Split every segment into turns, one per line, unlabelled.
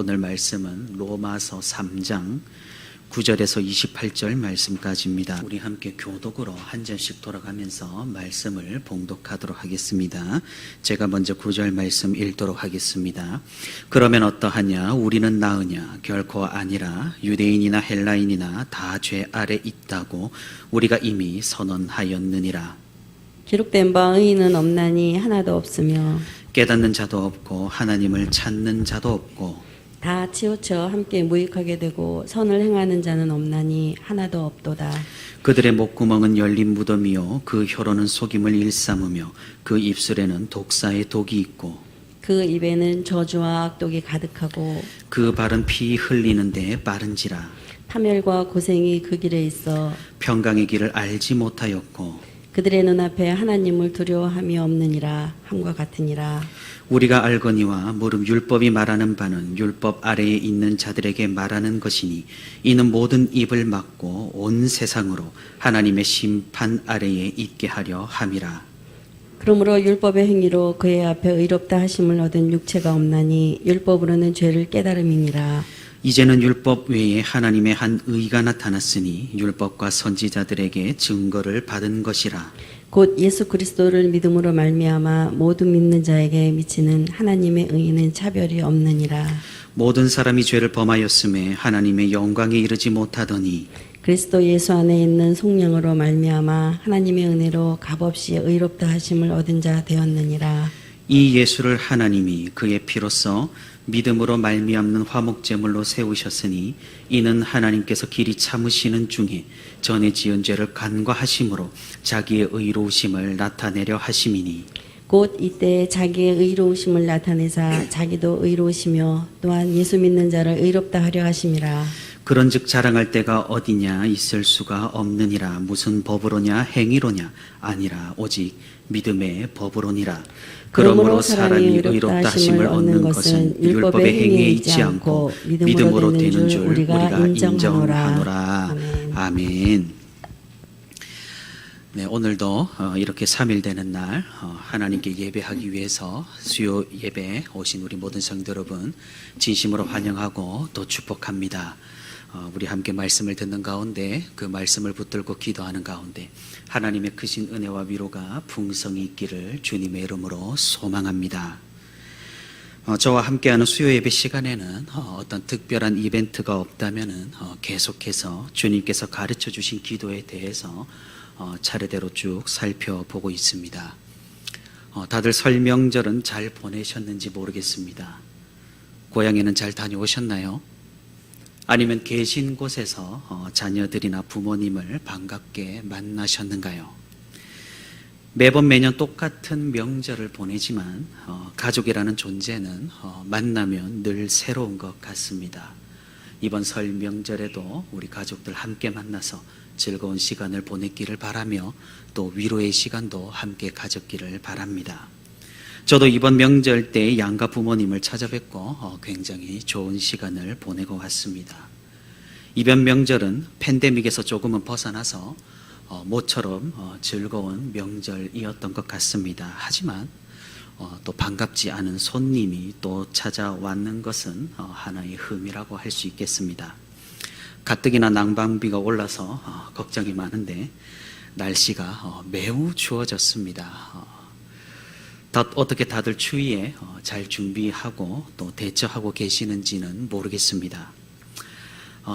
오늘 말씀은 로마서 3장 9절에서 28절 말씀까지입니다. 우리 함께 교독으로 한 절씩 돌아가면서 말씀을 봉독하도록 하겠습니다. 제가 먼저 9절 말씀 읽도록 하겠습니다. 그러면 어떠하냐? 우리는 나으냐? 결코 아니라 유대인이나 헬라인이나 다 죄 아래 있다고 우리가 이미 선언하였느니라.
기록된 바 의인은 없나니 하나도 없으며
깨닫는 자도 없고 하나님을 찾는 자도 없고
다 치우쳐 함께 무익하게 되고 선을 행하는 자는 없나니 하나도 없도다.
그들의 목구멍은 열린 무덤이요 그 혀로는 속임을 일삼으며 그 입술에는 독사의 독이 있고
그 입에는 저주와 악독이 가득하고
그 발은 피 흘리는데 빠른지라.
파멸과 고생이 그 길에 있어
평강의 길을 알지 못하였고
그들의 눈앞에 하나님을 두려워함이 없느니라 함과 같으니라.
우리가 알거니와 무릇 율법이 말하는 바는 율법 아래에 있는 자들에게 말하는 것이니 이는 모든 입을 막고 온 세상으로 하나님의 심판 아래에 있게 하려 함이라.
그러므로 율법의 행위로 그의 앞에 의롭다 하심을 얻은 육체가 없나니 율법으로는 죄를 깨달음이니라.
이제는 율법 외에 하나님의 한 의가 나타났으니 율법과 선지자들에게 증거를 받은 것이라.
곧 예수 그리스도를 믿음으로 말미암아 모두 믿는 자에게 미치는 하나님의 의는 차별이 없느니라.
모든 사람이 죄를 범하였음에 하나님의 영광에 이르지 못하더니
그리스도 예수 안에 있는 성령으로 말미암아 하나님의 은혜로 값없이 의롭다 하심을 얻은 자 되었느니라.
이 예수를 하나님이 그의 피로써 믿음으로 말미암는 화목제물로 세우셨으니 이는 하나님께서 길이 참으시는 중에 전에 지은 죄를 간과하심으로 자기의 의로우심을 나타내려 하심이니
곧 이때 자기의 의로우심을 나타내사 자기도 의로우시며 또한 예수 믿는 자를 의롭다 하려 하심이라.
그런즉 자랑할 때가 어디냐 있을 수가 없느니라. 무슨 법으로냐 행위로냐 아니라 오직 믿음의 법으로니라. 그러므로 사람이 의롭다 하심을 얻는 것은 율법의 행위에 있지 않고 믿음으로 되는 줄 우리가 인정하노라. 아멘. 네, 오늘도 이렇게 3일 되는 날 하나님께 예배하기 위해서 수요 예배에 오신 우리 모든 성도 여러분 진심으로 환영하고 또 축복합니다. 우리 함께 말씀을 듣는 가운데 그 말씀을 붙들고 기도하는 가운데 하나님의 크신 은혜와 위로가 풍성히 있기를 주님의 이름으로 소망합니다. 저와 함께하는 수요 예배 시간에는 어떤 특별한 이벤트가 없다면은 계속해서 주님께서 가르쳐 주신 기도에 대해서 차례대로 쭉 살펴보고 있습니다. 다들 설 명절은 잘 보내셨는지 모르겠습니다. 고향에는 잘 다녀오셨나요? 아니면 계신 곳에서 자녀들이나 부모님을 반갑게 만나셨는가요? 매년 똑같은 명절을 보내지만 가족이라는 존재는 만나면 늘 새로운 것 같습니다. 이번 설 명절에도 우리 가족들 함께 만나서 즐거운 시간을 보냈기를 바라며 또 위로의 시간도 함께 가졌기를 바랍니다. 저도 이번 명절 때 양가 부모님을 찾아뵙고 굉장히 좋은 시간을 보내고 왔습니다. 이번 명절은 팬데믹에서 조금은 벗어나서 모처럼 즐거운 명절이었던 것 같습니다. 하지만 또 반갑지 않은 손님이 또 찾아왔는 것은 하나의 흠이라고 할 수 있겠습니다. 가뜩이나 난방비가 올라서 걱정이 많은데 날씨가 매우 추워졌습니다. 어떻게 다들 추위에 잘 준비하고 또 대처하고 계시는지는 모르겠습니다.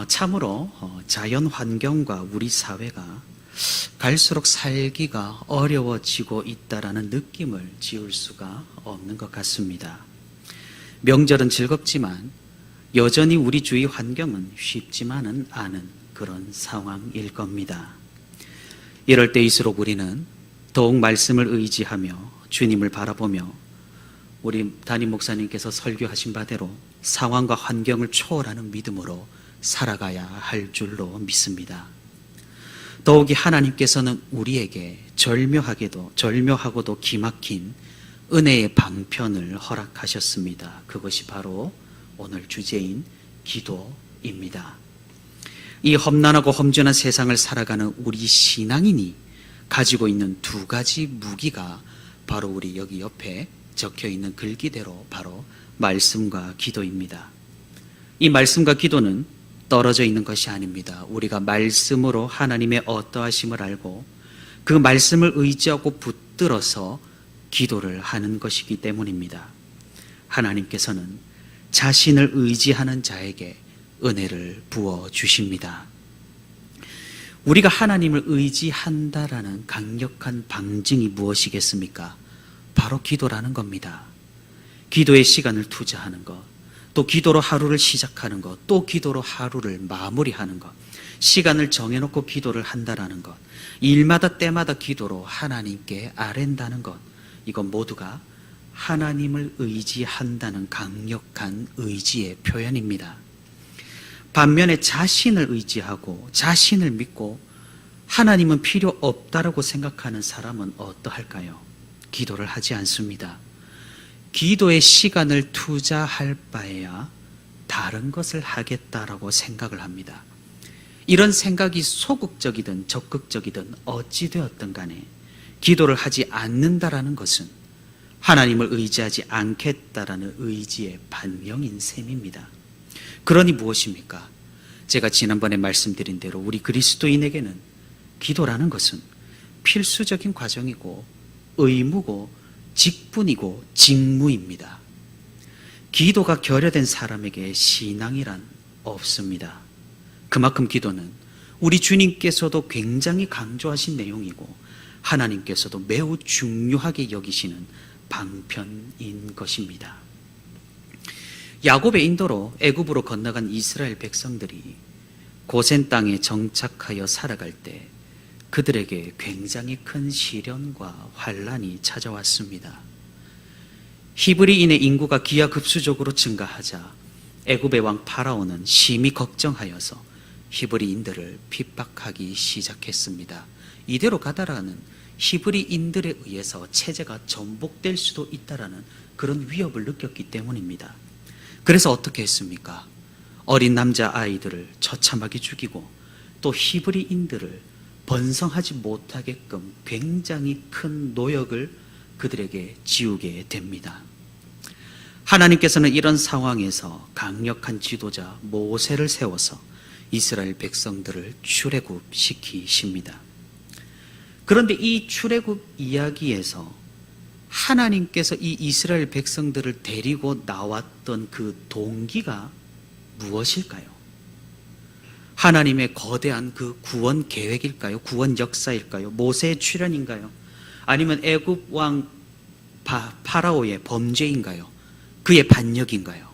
참으로 자연 환경과 우리 사회가 갈수록 살기가 어려워지고 있다라는 느낌을 지울 수가 없는 것 같습니다. 명절은 즐겁지만 여전히 우리 주위 환경은 쉽지만은 않은 그런 상황일 겁니다. 이럴 때일수록 우리는 더욱 말씀을 의지하며 주님을 바라보며 우리 담임 목사님께서 설교하신 바대로 상황과 환경을 초월하는 믿음으로 살아가야 할 줄로 믿습니다. 더욱이 하나님께서는 우리에게 절묘하고도 기막힌 은혜의 방편을 허락하셨습니다. 그것이 바로 오늘 주제인 기도입니다. 이 험난하고 험준한 세상을 살아가는 우리 신앙인이 가지고 있는 두 가지 무기가 바로 우리 여기 옆에 적혀 있는 글귀대로 바로 말씀과 기도입니다. 이 말씀과 기도는 떨어져 있는 것이 아닙니다. 우리가 말씀으로 하나님의 어떠하심을 알고 그 말씀을 의지하고 붙들어서 기도를 하는 것이기 때문입니다. 하나님께서는 자신을 의지하는 자에게 은혜를 부어 주십니다. 우리가 하나님을 의지한다라는 강력한 방증이 무엇이겠습니까? 바로 기도라는 겁니다. 기도의 시간을 투자하는 것, 또 기도로 하루를 시작하는 것, 또 기도로 하루를 마무리하는 것, 시간을 정해놓고 기도를 한다라는 것, 일마다 때마다 기도로 하나님께 아랜다는 것, 이건 모두가 하나님을 의지한다는 강력한 의지의 표현입니다. 반면에 자신을 의지하고 자신을 믿고 하나님은 필요 없다라고 생각하는 사람은 어떠할까요? 기도를 하지 않습니다. 기도의 시간을 투자할 바에야 다른 것을 하겠다라고 생각을 합니다. 이런 생각이 소극적이든 적극적이든 어찌 되었든 간에 기도를 하지 않는다라는 것은 하나님을 의지하지 않겠다라는 의지의 반영인 셈입니다. 그러니 무엇입니까? 제가 지난번에 말씀드린 대로 우리 그리스도인에게는 기도라는 것은 필수적인 과정이고 의무고 직분이고 직무입니다. 기도가 결여된 사람에게 신앙이란 없습니다. 그만큼 기도는 우리 주님께서도 굉장히 강조하신 내용이고 하나님께서도 매우 중요하게 여기시는 방편인 것입니다. 야곱의 인도로 애굽으로 건너간 이스라엘 백성들이 고센 땅에 정착하여 살아갈 때 그들에게 굉장히 큰 시련과 환란이 찾아왔습니다. 히브리인의 인구가 기하급수적으로 증가하자 애굽의 왕 파라오는 심히 걱정하여서 히브리인들을 핍박하기 시작했습니다. 이대로 가다라는 히브리인들에 의해서 체제가 전복될 수도 있다라는 그런 위협을 느꼈기 때문입니다. 그래서 어떻게 했습니까? 어린 남자아이들을 처참하게 죽이고 또 히브리인들을 번성하지 못하게끔 굉장히 큰 노역을 그들에게 지우게 됩니다. 하나님께서는 이런 상황에서 강력한 지도자 모세를 세워서 이스라엘 백성들을 출애굽시키십니다. 그런데 이 출애굽 이야기에서 하나님께서 이 이스라엘 백성들을 데리고 나왔던 그 동기가 무엇일까요? 하나님의 거대한 그 구원 계획일까요? 구원 역사일까요? 모세의 출현인가요? 아니면 애굽 왕 파라오의 범죄인가요? 그의 반역인가요?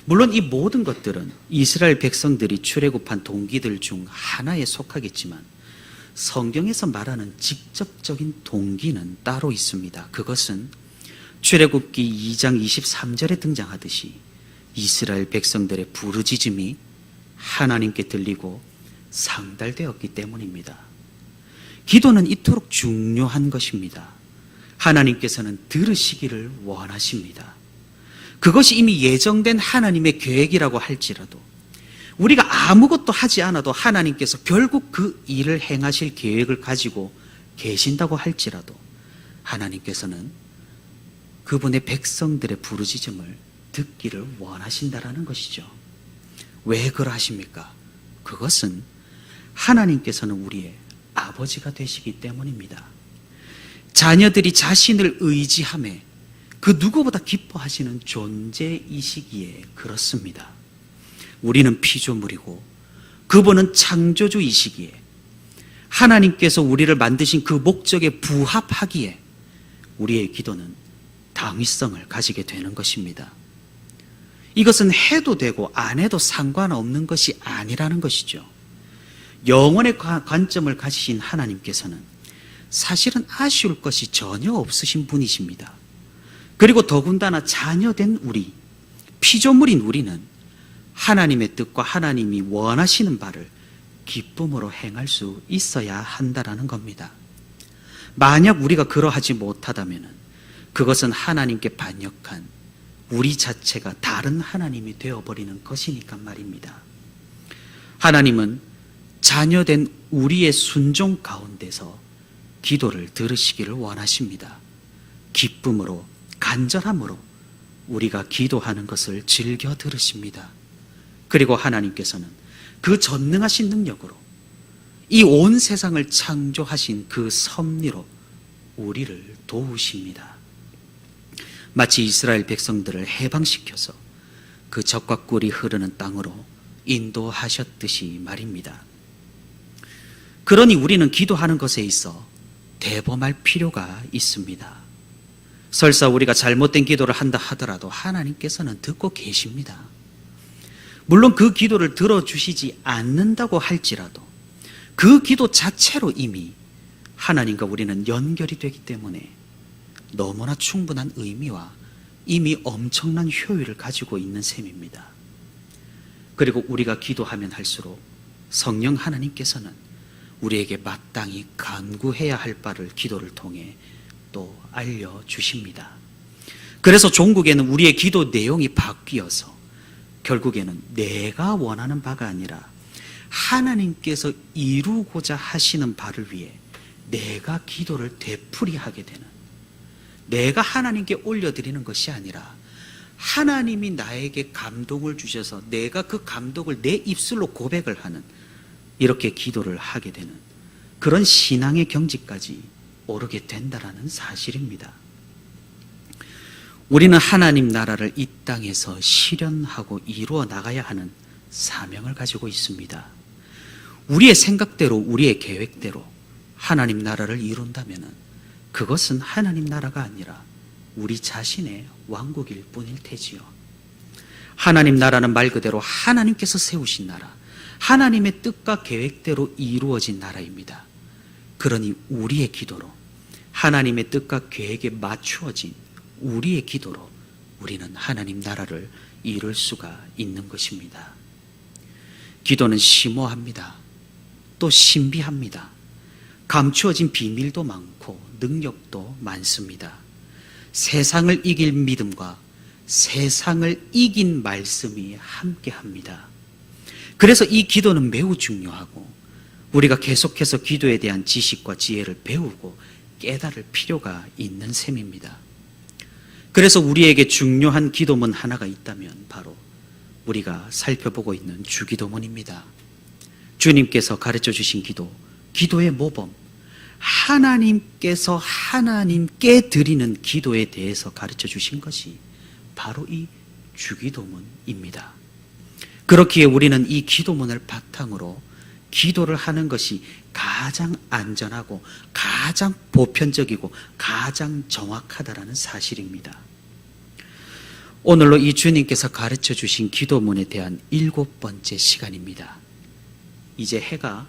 물론 이 모든 것들은 이스라엘 백성들이 출애굽한 동기들 중 하나에 속하겠지만 성경에서 말하는 직접적인 동기는 따로 있습니다. 그것은 출애굽기 2장 23절에 등장하듯이 이스라엘 백성들의 부르짖음이 하나님께 들리고 상달되었기 때문입니다. 기도는 이토록 중요한 것입니다. 하나님께서는 들으시기를 원하십니다. 그것이 이미 예정된 하나님의 계획이라고 할지라도 우리가 아무것도 하지 않아도 하나님께서 결국 그 일을 행하실 계획을 가지고 계신다고 할지라도 하나님께서는 그분의 백성들의 부르짖음을 듣기를 원하신다라는 것이죠. 왜 그러하십니까? 그것은 하나님께서는 우리의 아버지가 되시기 때문입니다. 자녀들이 자신을 의지함에 그 누구보다 기뻐하시는 존재이시기에 그렇습니다. 우리는 피조물이고 그분은 창조주이시기에 하나님께서 우리를 만드신 그 목적에 부합하기에 우리의 기도는 당위성을 가지게 되는 것입니다. 이것은 해도 되고 안 해도 상관없는 것이 아니라는 것이죠. 영원의 관점을 가지신 하나님께서는 사실은 아쉬울 것이 전혀 없으신 분이십니다. 그리고 더군다나 자녀된 우리, 피조물인 우리는 하나님의 뜻과 하나님이 원하시는 바를 기쁨으로 행할 수 있어야 한다라는 겁니다. 만약 우리가 그러하지 못하다면 그것은 하나님께 반역한 우리 자체가 다른 하나님이 되어버리는 것이니까 말입니다. 하나님은 자녀된 우리의 순종 가운데서 기도를 들으시기를 원하십니다. 기쁨으로 간절함으로 우리가 기도하는 것을 즐겨 들으십니다. 그리고 하나님께서는 그 전능하신 능력으로 이 온 세상을 창조하신 그 섭리로 우리를 도우십니다. 마치 이스라엘 백성들을 해방시켜서 그 젖과 꿀이 흐르는 땅으로 인도하셨듯이 말입니다. 그러니 우리는 기도하는 것에 있어 대범할 필요가 있습니다. 설사 우리가 잘못된 기도를 한다 하더라도 하나님께서는 듣고 계십니다. 물론 그 기도를 들어주시지 않는다고 할지라도 그 기도 자체로 이미 하나님과 우리는 연결이 되기 때문에 너무나 충분한 의미와 이미 엄청난 효율을 가지고 있는 셈입니다. 그리고 우리가 기도하면 할수록 성령 하나님께서는 우리에게 마땅히 간구해야 할 바를 기도를 통해 또 알려주십니다. 그래서 종국에는 우리의 기도 내용이 바뀌어서 결국에는 내가 원하는 바가 아니라 하나님께서 이루고자 하시는 바를 위해 내가 기도를 되풀이하게 되는, 내가 하나님께 올려드리는 것이 아니라 하나님이 나에게 감동을 주셔서 내가 그 감동을 내 입술로 고백을 하는, 이렇게 기도를 하게 되는 그런 신앙의 경지까지 오르게 된다라는 사실입니다. 우리는 하나님 나라를 이 땅에서 실현하고 이루어 나가야 하는 사명을 가지고 있습니다. 우리의 생각대로, 우리의 계획대로 하나님 나라를 이룬다면 그것은 하나님 나라가 아니라 우리 자신의 왕국일 뿐일 테지요. 하나님 나라는 말 그대로 하나님께서 세우신 나라, 하나님의 뜻과 계획대로 이루어진 나라입니다. 그러니 우리의 기도로, 하나님의 뜻과 계획에 맞추어진 우리의 기도로 우리는 하나님 나라를 이룰 수가 있는 것입니다. 기도는 심오합니다. 또 신비합니다. 감추어진 비밀도 많고 능력도 많습니다. 세상을 이길 믿음과 세상을 이긴 말씀이 함께합니다. 그래서 이 기도는 매우 중요하고 우리가 계속해서 기도에 대한 지식과 지혜를 배우고 깨달을 필요가 있는 셈입니다. 그래서 우리에게 중요한 기도문 하나가 있다면 바로 우리가 살펴보고 있는 주기도문입니다. 주님께서 가르쳐 주신 기도, 기도의 모범, 하나님께서 하나님께 드리는 기도에 대해서 가르쳐 주신 것이 바로 이 주기도문입니다. 그렇기에 우리는 이 기도문을 바탕으로 기도를 하는 것이 가장 안전하고 가장 보편적이고 가장 정확하다라는 사실입니다. 오늘로 이 주님께서 가르쳐 주신 기도문에 대한 7번째 시간입니다. 이제 해가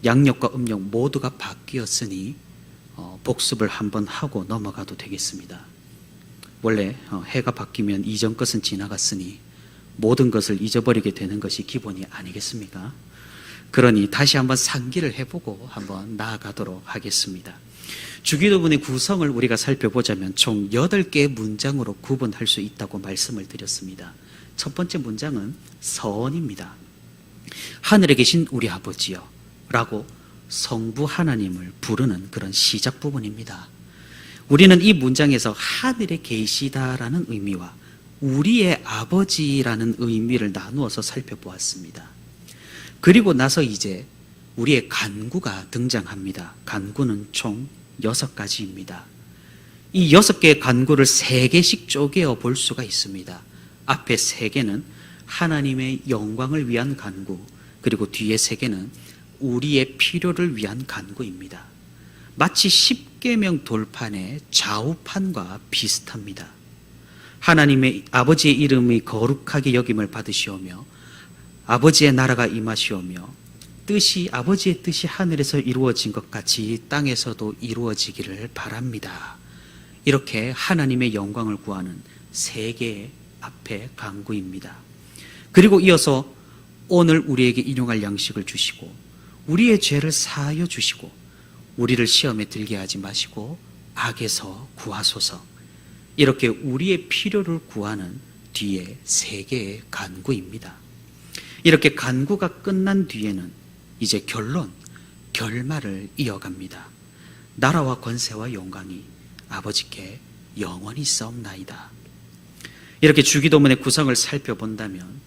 양력과 음력 모두가 바뀌었으니 복습을 한번 하고 넘어가도 되겠습니다. 원래 해가 바뀌면 이전 것은 지나갔으니 모든 것을 잊어버리게 되는 것이 기본이 아니겠습니까? 그러니 다시 한번 상기를 해보고 한번 나아가도록 하겠습니다. 주기도문의 구성을 우리가 살펴보자면 총 8개의 문장으로 구분할 수 있다고 말씀을 드렸습니다. 첫 번째 문장은 서원입니다. 하늘에 계신 우리 아버지여 라고 성부 하나님을 부르는 그런 시작 부분입니다. 우리는 이 문장에서 하늘에 계시다라는 의미와 우리의 아버지라는 의미를 나누어서 살펴보았습니다. 그리고 나서 이제 우리의 간구가 등장합니다. 간구는 총 6가지입니다. 이 6개의 간구를 3개씩 쪼개어 볼 수가 있습니다. 앞에 3개는 하나님의 영광을 위한 간구, 그리고 뒤에 3개는 우리의 필요를 위한 간구입니다. 마치 십계명 돌판의 좌우판과 비슷합니다. 하나님의 아버지의 이름이 거룩하게 여김을 받으시오며 아버지의 나라가 임하시오며 아버지의 뜻이 하늘에서 이루어진 것 같이 땅에서도 이루어지기를 바랍니다. 이렇게 하나님의 영광을 구하는 3개의 앞에 간구입니다. 그리고 이어서 오늘 우리에게 일용할 양식을 주시고 우리의 죄를 사하여 주시고 우리를 시험에 들게 하지 마시고 악에서 구하소서. 이렇게 우리의 필요를 구하는 뒤에 3개의 간구입니다. 이렇게 간구가 끝난 뒤에는 이제 결말을 이어갑니다. 나라와 권세와 영광이 아버지께 영원히 있사옵나이다. 이렇게 주기도문의 구성을 살펴본다면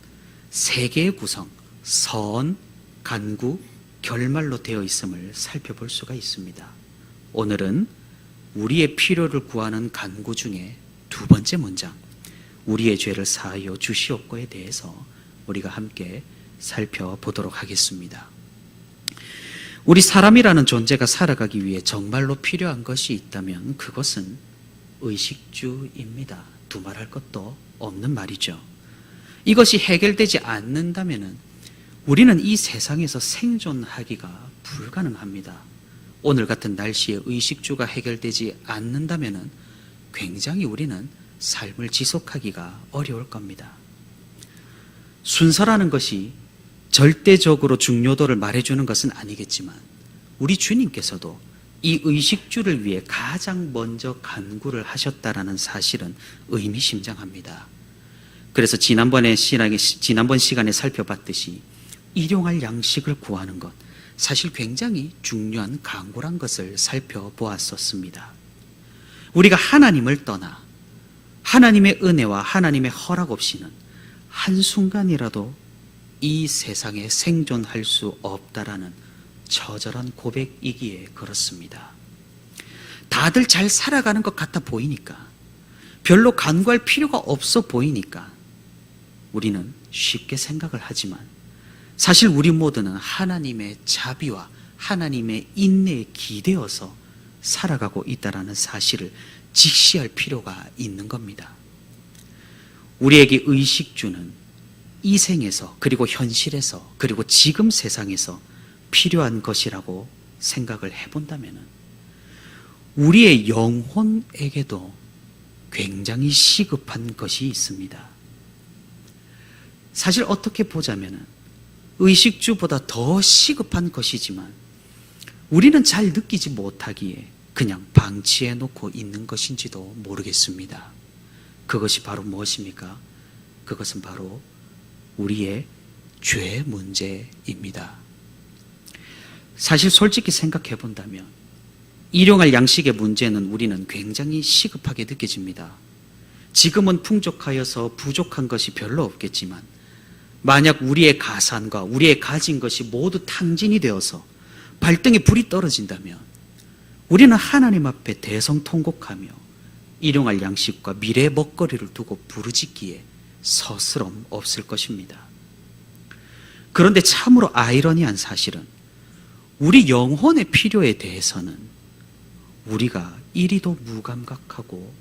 세 개의 구성, 선, 간구, 결말로 되어 있음을 살펴볼 수가 있습니다. 오늘은 우리의 필요를 구하는 간구 중에 두 번째 문장, 우리의 죄를 사하여 주시옵고에 대해서 우리가 함께 살펴보도록 하겠습니다. 우리 사람이라는 존재가 살아가기 위해 정말로 필요한 것이 있다면 그것은 의식주입니다. 두말할 것도 없는 말이죠. 이것이 해결되지 않는다면 우리는 이 세상에서 생존하기가 불가능합니다. 오늘 같은 날씨에 의식주가 해결되지 않는다면 굉장히 우리는 삶을 지속하기가 어려울 겁니다. 순서라는 것이 절대적으로 중요도를 말해주는 것은 아니겠지만 우리 주님께서도 이 의식주를 위해 가장 먼저 간구를 하셨다라는 사실은 의미심장합니다. 그래서 지난번 시간에 살펴봤듯이 일용할 양식을 구하는 것, 사실 굉장히 중요한 간구란 것을 살펴보았었습니다. 우리가 하나님을 떠나 하나님의 은혜와 하나님의 허락 없이는 한순간이라도 이 세상에 생존할 수 없다라는 처절한 고백이기에 그렇습니다. 다들 잘 살아가는 것 같아 보이니까, 별로 간구할 필요가 없어 보이니까 우리는 쉽게 생각을 하지만 사실 우리 모두는 하나님의 자비와 하나님의 인내에 기대어서 살아가고 있다는 사실을 직시할 필요가 있는 겁니다. 우리에게 의식주는 이 생에서 그리고 현실에서 그리고 지금 세상에서 필요한 것이라고 생각을 해본다면 우리의 영혼에게도 굉장히 시급한 것이 있습니다. 사실 어떻게 보자면 의식주보다 더 시급한 것이지만 우리는 잘 느끼지 못하기에 그냥 방치해 놓고 있는 것인지도 모르겠습니다. 그것이 바로 무엇입니까? 그것은 바로 우리의 죄 문제입니다. 사실 솔직히 생각해 본다면 일용할 양식의 문제는 우리는 굉장히 시급하게 느껴집니다. 지금은 풍족하여서 부족한 것이 별로 없겠지만 만약 우리의 가산과 우리의 가진 것이 모두 탕진이 되어서 발등에 불이 떨어진다면 우리는 하나님 앞에 대성통곡하며 일용할 양식과 미래의 먹거리를 두고 부르짖기에 서스럼 없을 것입니다. 그런데 참으로 아이러니한 사실은 우리 영혼의 필요에 대해서는 우리가 이리도 무감각하고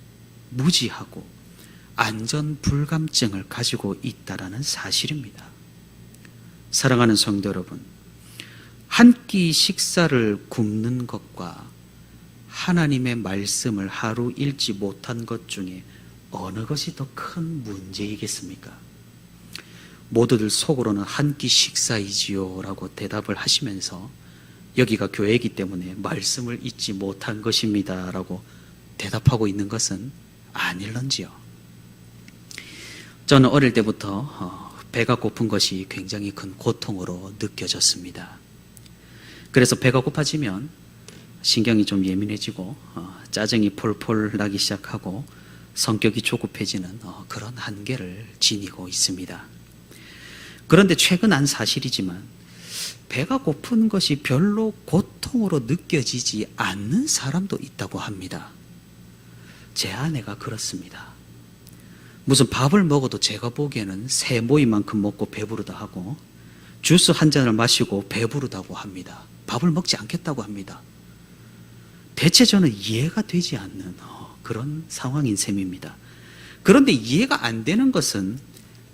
무지하고 안전불감증을 가지고 있다라는 사실입니다. 사랑하는 성도 여러분, 한 끼 식사를 굶는 것과 하나님의 말씀을 하루 읽지 못한 것 중에 어느 것이 더 큰 문제이겠습니까? 모두들 속으로는 한 끼 식사이지요 라고 대답을 하시면서 여기가 교회이기 때문에 말씀을 잊지 못한 것입니다 라고 대답하고 있는 것은 아닐런지요. 저는 어릴 때부터 배가 고픈 것이 굉장히 큰 고통으로 느껴졌습니다. 그래서 배가 고파지면 신경이 좀 예민해지고 짜증이 폴폴 나기 시작하고 성격이 조급해지는 그런 한계를 지니고 있습니다. 그런데 최근 한 사실이지만 배가 고픈 것이 별로 고통으로 느껴지지 않는 사람도 있다고 합니다. 제 아내가 그렇습니다. 무슨 밥을 먹어도 제가 보기에는 새 모이만큼 먹고 배부르다 하고 주스 한 잔을 마시고 배부르다고 합니다. 밥을 먹지 않겠다고 합니다. 대체 저는 이해가 되지 않는 그런 상황인 셈입니다. 그런데 이해가 안 되는 것은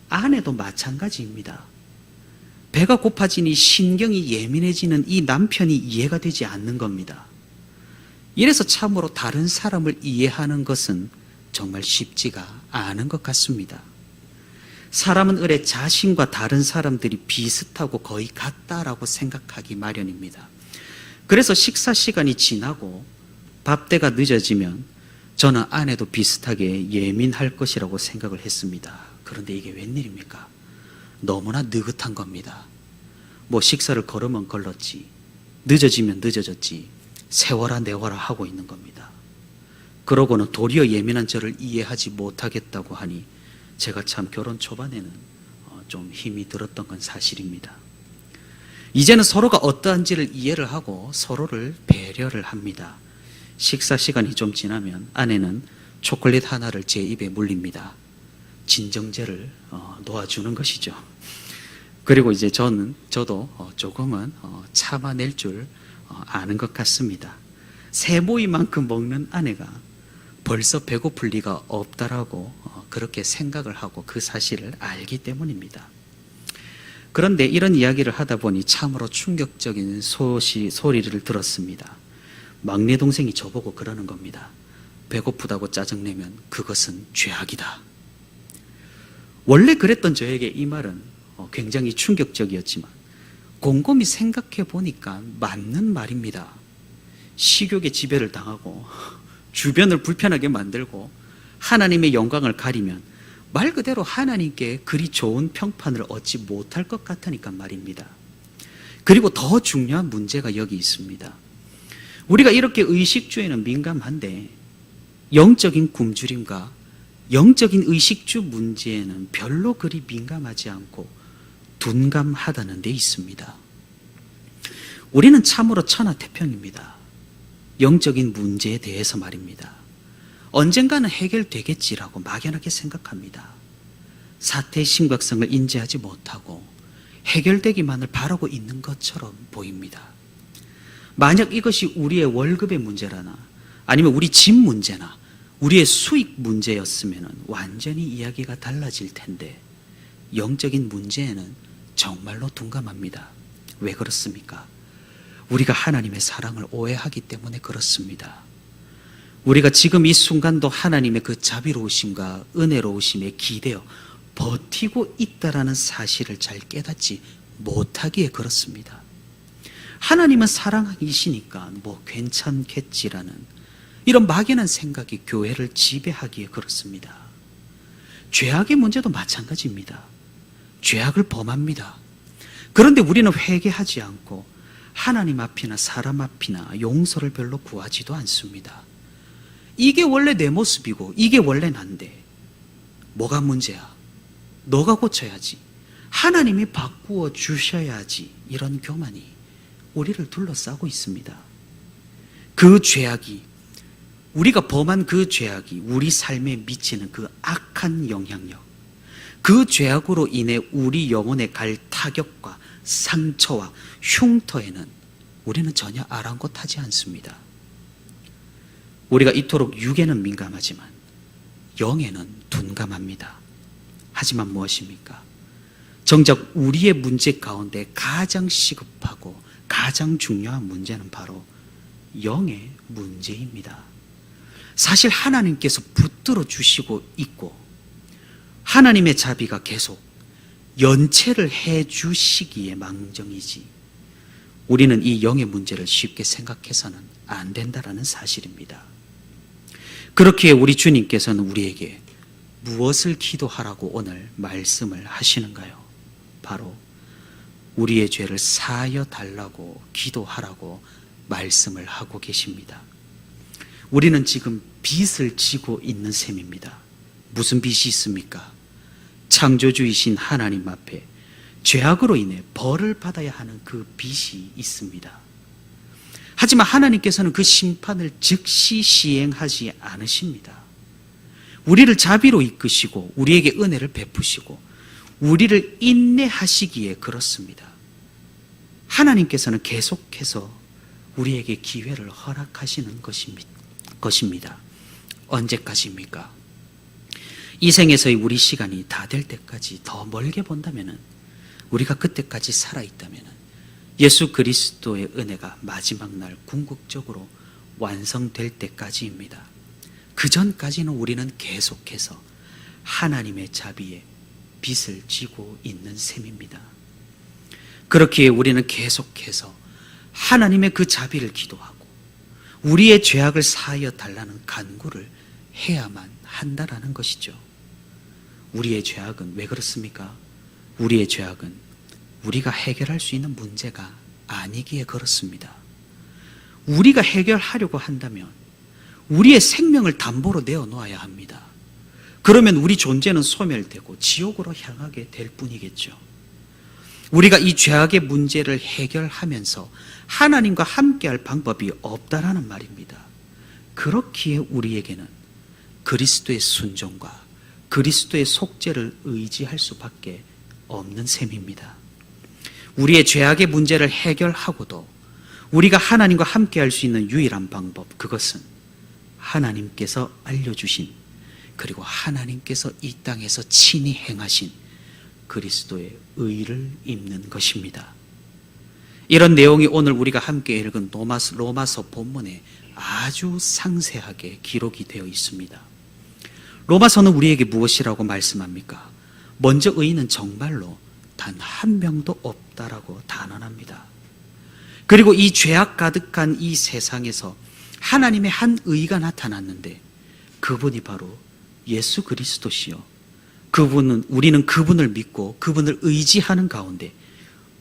아내도 마찬가지입니다. 배가 고파지니 신경이 예민해지는 이 남편이 이해가 되지 않는 겁니다. 이래서 참으로 다른 사람을 이해하는 것은 정말 쉽지가 않은 것 같습니다. 사람은 의례 자신과 다른 사람들이 비슷하고 거의 같다라고 생각하기 마련입니다. 그래서 식사 시간이 지나고 밥때가 늦어지면 저는 아내도 비슷하게 예민할 것이라고 생각을 했습니다. 그런데 이게 웬일입니까? 너무나 느긋한 겁니다. 뭐 식사를 걸으면 걸렀지, 늦어지면 늦어졌지, 세워라 내워라 하고 있는 겁니다. 그러고는 도리어 예민한 저를 이해하지 못하겠다고 하니 제가 참 결혼 초반에는 좀 힘이 들었던 건 사실입니다. 이제는 서로가 어떠한지를 이해를 하고 서로를 배려를 합니다. 식사 시간이 좀 지나면 아내는 초콜릿 하나를 제 입에 물립니다. 진정제를 놓아주는 것이죠. 그리고 이제 저도 조금은 참아낼 줄 아는 것 같습니다. 새 모이만큼 먹는 아내가 벌써 배고플 리가 없다라고 그렇게 생각을 하고 그 사실을 알기 때문입니다. 그런데 이런 이야기를 하다 보니 참으로 충격적인 소리를 들었습니다. 막내 동생이 저보고 그러는 겁니다. 배고프다고 짜증내면 그것은 죄악이다. 원래 그랬던 저에게 이 말은 굉장히 충격적이었지만 곰곰이 생각해 보니까 맞는 말입니다. 식욕의 지배를 당하고 주변을 불편하게 만들고 하나님의 영광을 가리면 말 그대로 하나님께 그리 좋은 평판을 얻지 못할 것 같으니까 말입니다. 그리고 더 중요한 문제가 여기 있습니다. 우리가 이렇게 의식주에는 민감한데 영적인 굶주림과 영적인 의식주 문제에는 별로 그리 민감하지 않고 둔감하다는 데 있습니다. 우리는 참으로 천하태평입니다. 영적인 문제에 대해서 말입니다. 언젠가는 해결되겠지라고 막연하게 생각합니다. 사태의 심각성을 인지하지 못하고 해결되기만을 바라고 있는 것처럼 보입니다. 만약 이것이 우리의 월급의 문제라나 아니면 우리 집 문제나 우리의 수익 문제였으면 완전히 이야기가 달라질 텐데 영적인 문제에는 정말로 둔감합니다. 왜 그렇습니까? 우리가 하나님의 사랑을 오해하기 때문에 그렇습니다. 우리가 지금 이 순간도 하나님의 그 자비로우심과 은혜로우심에 기대어 버티고 있다라는 사실을 잘 깨닫지 못하기에 그렇습니다. 하나님은 사랑이시니까 뭐 괜찮겠지라는 이런 막연한 생각이 교회를 지배하기에 그렇습니다. 죄악의 문제도 마찬가지입니다. 죄악을 범합니다. 그런데 우리는 회개하지 않고 하나님 앞이나 사람 앞이나 용서를 별로 구하지도 않습니다. 이게 원래 내 모습이고 이게 원래 난데 뭐가 문제야? 너가 고쳐야지. 하나님이 바꾸어 주셔야지. 이런 교만이 우리를 둘러싸고 있습니다. 그 죄악이 우리가 범한 그 죄악이 우리 삶에 미치는 그 악한 영향력, 그 죄악으로 인해 우리 영혼에 갈 타격과 상처와 흉터에는 우리는 전혀 아랑곳하지 않습니다. 우리가 이토록 육에는 민감하지만 영에는 둔감합니다. 하지만 무엇입니까? 정작 우리의 문제 가운데 가장 시급하고 가장 중요한 문제는 바로 영의 문제입니다. 사실 하나님께서 붙들어 주시고 있고 하나님의 자비가 계속 연체를 해 주시기에 망정이지 우리는 이 영의 문제를 쉽게 생각해서는 안 된다라는 사실입니다. 그렇기에 우리 주님께서는 우리에게 무엇을 기도하라고 오늘 말씀을 하시는가요? 바로 우리의 죄를 사하여 달라고 기도하라고 말씀을 하고 계십니다. 우리는 지금 빚을 지고 있는 셈입니다. 무슨 빚이 있습니까? 창조주이신 하나님 앞에 죄악으로 인해 벌을 받아야 하는 그 빚이 있습니다. 하지만 하나님께서는 그 심판을 즉시 시행하지 않으십니다. 우리를 자비로 이끄시고 우리에게 은혜를 베푸시고 우리를 인내하시기에 그렇습니다. 하나님께서는 계속해서 우리에게 기회를 허락하시는 것입니다. 언제까지입니까? 이 생에서의 우리 시간이 다 될 때까지 더 멀게 본다면 우리가 그때까지 살아있다면 예수 그리스도의 은혜가 마지막 날 궁극적으로 완성될 때까지입니다. 그 전까지는 우리는 계속해서 하나님의 자비에 빚을 지고 있는 셈입니다. 그렇기에 우리는 계속해서 하나님의 그 자비를 기도하고 우리의 죄악을 사하여 달라는 간구를 해야만 한다라는 것이죠. 우리의 죄악은 왜 그렇습니까? 우리의 죄악은 우리가 해결할 수 있는 문제가 아니기에 그렇습니다. 우리가 해결하려고 한다면 우리의 생명을 담보로 내어놓아야 합니다. 그러면 우리 존재는 소멸되고 지옥으로 향하게 될 뿐이겠죠. 우리가 이 죄악의 문제를 해결하면서 하나님과 함께할 방법이 없다라는 말입니다. 그렇기에 우리에게는 그리스도의 순종과 그리스도의 속죄를 의지할 수밖에 없는 셈입니다. 우리의 죄악의 문제를 해결하고도 우리가 하나님과 함께할 수 있는 유일한 방법, 그것은 하나님께서 알려주신, 그리고 하나님께서 이 땅에서 친히 행하신 그리스도의 의를 입는 것입니다. 이런 내용이 오늘 우리가 함께 읽은 로마서 본문에 아주 상세하게 기록이 되어 있습니다. 로마서는 우리에게 무엇이라고 말씀합니까? 먼저 의인은 정말로 단 한 명도 없다라고 단언합니다. 그리고 이 죄악 가득한 이 세상에서 하나님의 한 의가 나타났는데 그분이 바로 예수 그리스도시요, 우리는 그분을 믿고 그분을 의지하는 가운데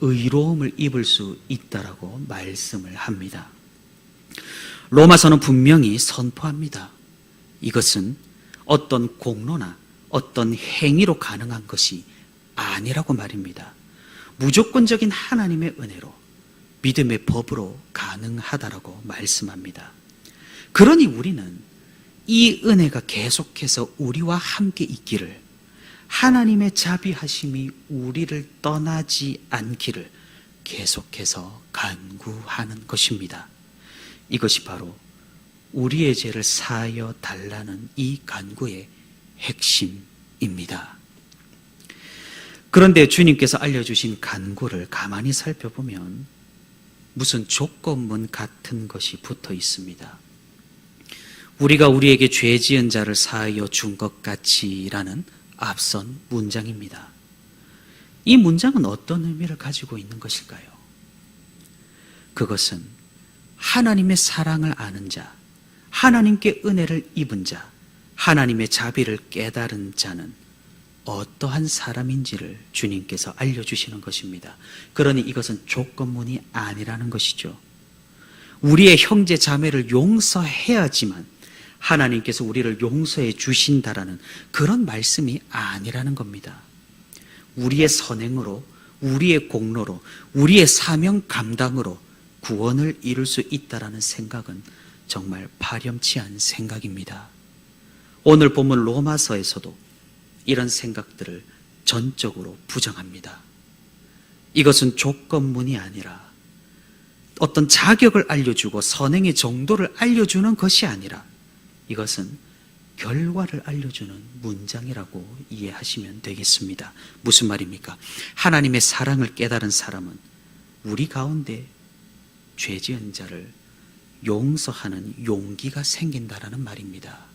의로움을 입을 수 있다라고 말씀을 합니다. 로마서는 분명히 선포합니다. 이것은 어떤 공로나 어떤 행위로 가능한 것이 아니라고 말입니다. 무조건적인 하나님의 은혜로, 믿음의 법으로 가능하다라고 말씀합니다. 그러니 우리는 이 은혜가 계속해서 우리와 함께 있기를, 하나님의 자비하심이 우리를 떠나지 않기를 계속해서 간구하는 것입니다. 이것이 바로 우리의 죄를 사하여 달라는 이 간구의 핵심입니다. 그런데 주님께서 알려주신 간구를 가만히 살펴보면 무슨 조건문 같은 것이 붙어 있습니다. 우리가 우리에게 죄 지은 자를 사하여 준 것 같이라는 앞선 문장입니다. 이 문장은 어떤 의미를 가지고 있는 것일까요? 그것은 하나님의 사랑을 아는 자, 하나님께 은혜를 입은 자, 하나님의 자비를 깨달은 자는 어떠한 사람인지를 주님께서 알려주시는 것입니다. 그러니 이것은 조건문이 아니라는 것이죠. 우리의 형제 자매를 용서해야지만 하나님께서 우리를 용서해 주신다라는 그런 말씀이 아니라는 겁니다. 우리의 선행으로, 우리의 공로로, 우리의 사명 감당으로 구원을 이룰 수 있다라는 생각은 정말 파렴치한 생각입니다. 오늘 본문 로마서에서도 이런 생각들을 전적으로 부정합니다. 이것은 조건문이 아니라 어떤 자격을 알려주고 선행의 정도를 알려주는 것이 아니라 이것은 결과를 알려주는 문장이라고 이해하시면 되겠습니다. 무슨 말입니까? 하나님의 사랑을 깨달은 사람은 우리 가운데 죄 지은 자를 용서하는 용기가 생긴다라는 말입니다.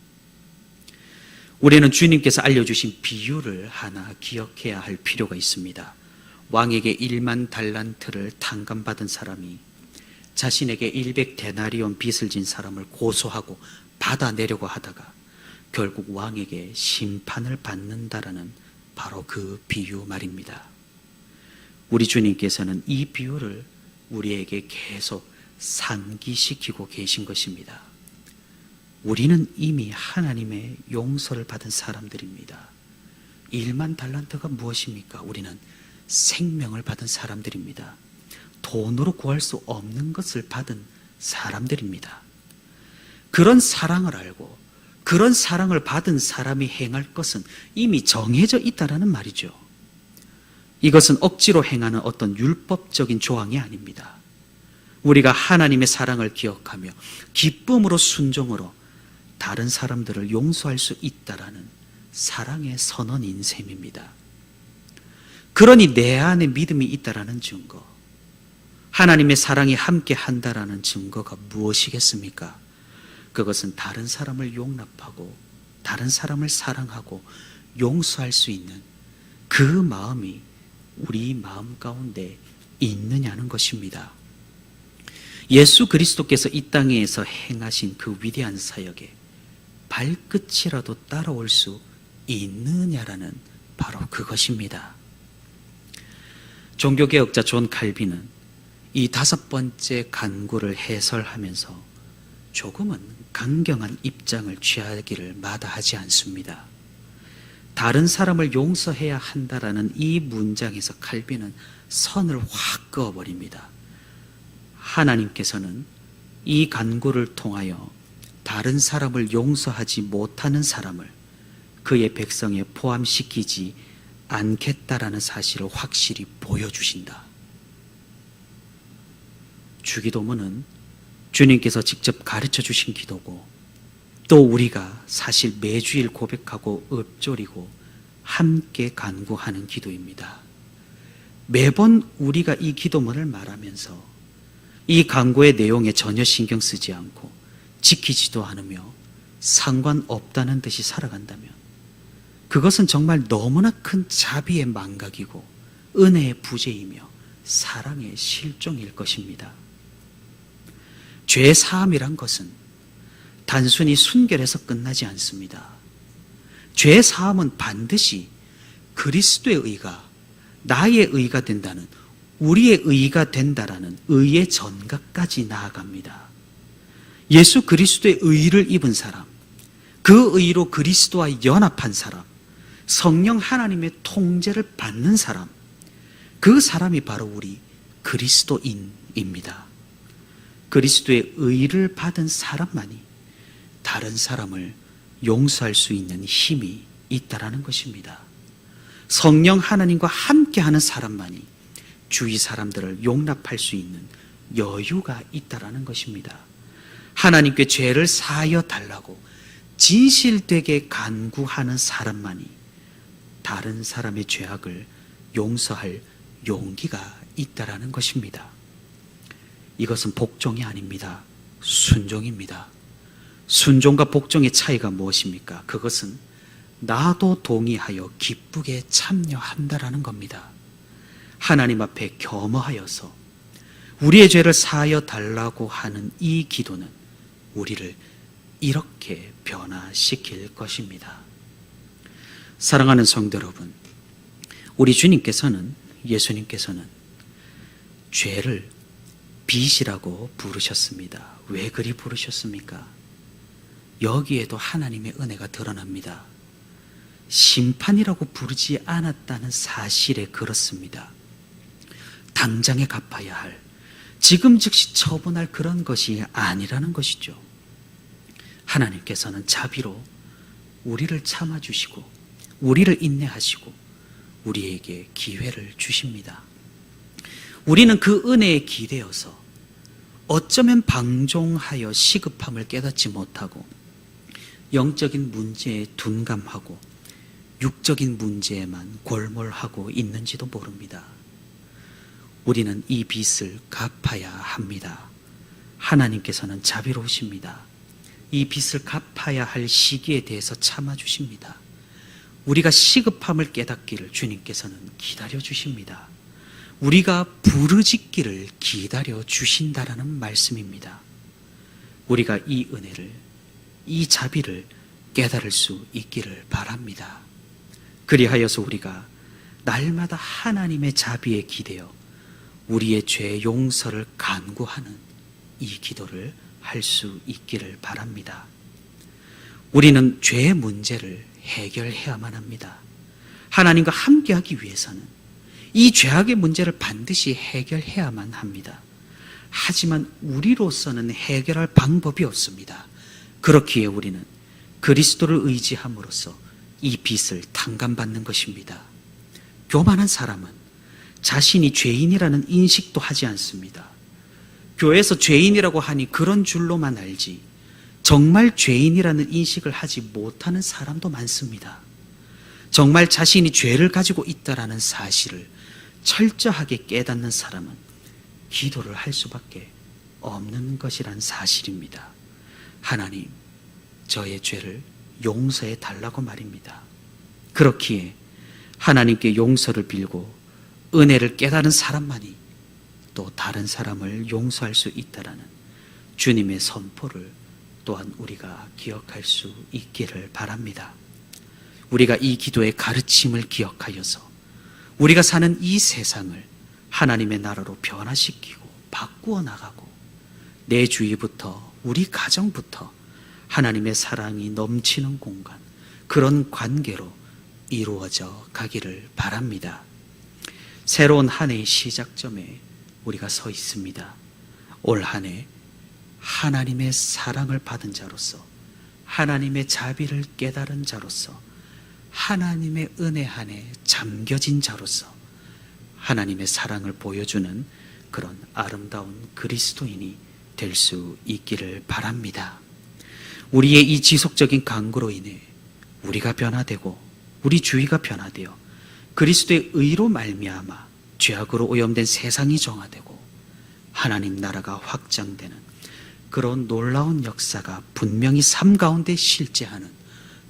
우리는 주님께서 알려주신 비유를 하나 기억해야 할 필요가 있습니다. 왕에게 1만 달란트를 탕감받은 사람이 자신에게 100데나리온 빚을 진 사람을 고소하고 받아내려고 하다가 결국 왕에게 심판을 받는다라는 바로 그 비유 말입니다. 우리 주님께서는 이 비유를 우리에게 계속 상기시키고 계신 것입니다. 우리는 이미 하나님의 용서를 받은 사람들입니다. 1만 달란트가 무엇입니까? 우리는 생명을 받은 사람들입니다. 돈으로 구할 수 없는 것을 받은 사람들입니다. 그런 사랑을 알고 그런 사랑을 받은 사람이 행할 것은 이미 정해져 있다라는 말이죠. 이것은 억지로 행하는 어떤 율법적인 조항이 아닙니다. 우리가 하나님의 사랑을 기억하며 기쁨으로 순종으로 다른 사람들을 용서할 수 있다라는 사랑의 선언인 셈입니다. 그러니 내 안에 믿음이 있다라는 증거, 하나님의 사랑이 함께 한다라는 증거가 무엇이겠습니까? 그것은 다른 사람을 용납하고 다른 사람을 사랑하고 용서할 수 있는 그 마음이 우리 마음 가운데 있느냐는 것입니다. 예수 그리스도께서 이 땅에서 행하신 그 위대한 사역에 발끝이라도 따라올 수 있느냐라는 바로 그것입니다. 종교개혁자 존 칼빈은 이 5번째 간구를 해설하면서 조금은 강경한 입장을 취하기를 마다하지 않습니다. 다른 사람을 용서해야 한다라는 이 문장에서 칼빈은 선을 확 그어버립니다. 하나님께서는 이 간구를 통하여 다른 사람을 용서하지 못하는 사람을 그의 백성에 포함시키지 않겠다라는 사실을 확실히 보여주신다. 주기도문은 주님께서 직접 가르쳐 주신 기도고, 또 우리가 사실 매주일 고백하고 읊조리고 함께 간구하는 기도입니다. 매번 우리가 이 기도문을 말하면서 이 간구의 내용에 전혀 신경 쓰지 않고 지키지도 않으며 상관없다는 듯이 살아간다면 그것은 정말 너무나 큰 자비의 망각이고 은혜의 부재이며 사랑의 실종일 것입니다. 죄 사함이란 것은 단순히 순결해서 끝나지 않습니다. 죄 사함은 반드시 그리스도의 의가 나의 의가 된다는, 우리의 의가 된다라는 의의 전각까지 나아갑니다. 예수 그리스도의 의를 입은 사람, 그 의로 그리스도와 연합한 사람, 성령 하나님의 통제를 받는 사람, 그 사람이 바로 우리 그리스도인입니다. 그리스도의 의를 받은 사람만이 다른 사람을 용서할 수 있는 힘이 있다라는 것입니다. 성령 하나님과 함께하는 사람만이 주위 사람들을 용납할 수 있는 여유가 있다라는 것입니다. 하나님께 죄를 사하여 달라고 진실되게 간구하는 사람만이 다른 사람의 죄악을 용서할 용기가 있다라는 것입니다. 이것은 복종이 아닙니다. 순종입니다. 순종과 복종의 차이가 무엇입니까? 그것은 나도 동의하여 기쁘게 참여한다라는 겁니다. 하나님 앞에 겸허하여서 우리의 죄를 사하여 달라고 하는 이 기도는 우리를 이렇게 변화시킬 것입니다. 사랑하는 성도 여러분, 우리 주님께서는, 예수님께서는 죄를 빚이라고 부르셨습니다. 왜 그리 부르셨습니까? 여기에도 하나님의 은혜가 드러납니다. 심판이라고 부르지 않았다는 사실에 그렇습니다. 당장에 갚아야 할, 지금 즉시 처분할 그런 것이 아니라는 것이죠. 하나님께서는 자비로 우리를 참아주시고 우리를 인내하시고 우리에게 기회를 주십니다. 우리는 그 은혜에 기대어서 어쩌면 방종하여 시급함을 깨닫지 못하고 영적인 문제에 둔감하고 육적인 문제에만 골몰하고 있는지도 모릅니다. 우리는 이 빚을 갚아야 합니다. 하나님께서는 자비로우십니다. 이 빚을 갚아야 할 시기에 대해서 참아주십니다. 우리가 시급함을 깨닫기를 주님께서는 기다려주십니다. 우리가 부르짖기를 기다려주신다라는 말씀입니다. 우리가 이 은혜를, 이 자비를 깨달을 수 있기를 바랍니다. 그리하여서 우리가 날마다 하나님의 자비에 기대어 우리의 죄 용서를 간구하는 이 기도를 할 수 있기를 바랍니다. 우리는 죄의 문제를 해결해야만 합니다. 하나님과 함께하기 위해서는 이 죄악의 문제를 반드시 해결해야만 합니다. 하지만 우리로서는 해결할 방법이 없습니다. 그렇기에 우리는 그리스도를 의지함으로써 이 빚을 탕감받는 것입니다. 교만한 사람은 자신이 죄인이라는 인식도 하지 않습니다. 교회에서 죄인이라고 하니 그런 줄로만 알지 정말 죄인이라는 인식을 하지 못하는 사람도 많습니다. 정말 자신이 죄를 가지고 있다라는 사실을 철저하게 깨닫는 사람은 기도를 할 수밖에 없는 것이란 사실입니다. 하나님, 저의 죄를 용서해 달라고 말입니다. 그렇기에 하나님께 용서를 빌고 은혜를 깨달은 사람만이 또 다른 사람을 용서할 수 있다라는 주님의 선포를 또한 우리가 기억할 수 있기를 바랍니다. 우리가 이 기도의 가르침을 기억하여서 우리가 사는 이 세상을 하나님의 나라로 변화시키고 바꾸어 나가고 내 주위부터, 우리 가정부터 하나님의 사랑이 넘치는 공간, 그런 관계로 이루어져 가기를 바랍니다. 새로운 한 해의 시작점에 우리가 서 있습니다. 올 한 해 하나님의 사랑을 받은 자로서, 하나님의 자비를 깨달은 자로서, 하나님의 은혜 안에 잠겨진 자로서 하나님의 사랑을 보여주는 그런 아름다운 그리스도인이 될 수 있기를 바랍니다. 우리의 이 지속적인 간구로 인해 우리가 변화되고 우리 주위가 변화되어 그리스도의 의로 말미암아 죄악으로 오염된 세상이 정화되고 하나님 나라가 확장되는 그런 놀라운 역사가 분명히 삶 가운데 실제하는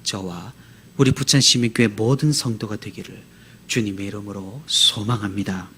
저와 우리 부천시민교회 모든 성도가 되기를 주님의 이름으로 소망합니다.